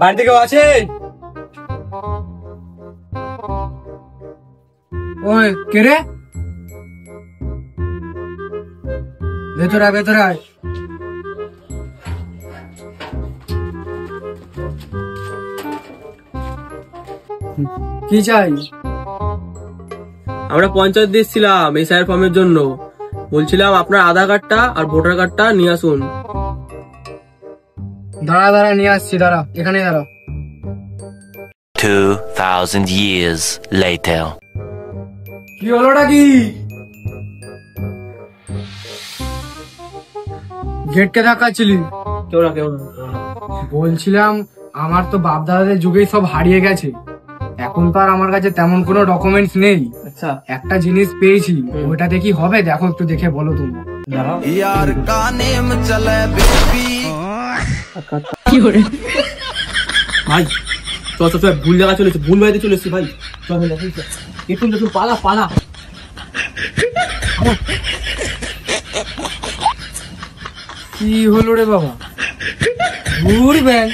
বাড়িতে কেউ আছে? ওই কে রে? ভেতরে আয়, ভেতরে আয়। কি চাই? আমরা পঞ্চায়েত দিচ্ছিলাম এসআইআর ফর্মের জন্য, বলছিলাম আপনার আধার কার্ডটা আর ভোটার কার্ডটা নিয়ে আসুন। দাঁড়া দাঁড়া, নিয়ে আসছি, দাঁড়া, এখানে দাঁড়া। 2000 years later. কি হলোটা কি? গেটকে ধাক্কাচ্ছিলি? কেউ না, কেউ না। বলছিলাম আমার তো বাপ দাদাদের যুগেই সব হারিয়ে গেছে, এখন তো আর আমার কাছে তেমন কোনো ডকুমেন্টস নেই। আচ্ছা, একটা জিনিস পেয়েছি, ওটা দেখি হবে? দেখো, একটু দেখে বলো তুমি। यार का नेम चले बेबी কি করে ভাই? চল চল চল, ভুল জায়গা চলেছে, ভুল বাড়িতে চলে এসেছি ভাই। চল চল চল, একটু একটু পালা পালা। কি হলো রে বাবা? ঘুর ব্যাংক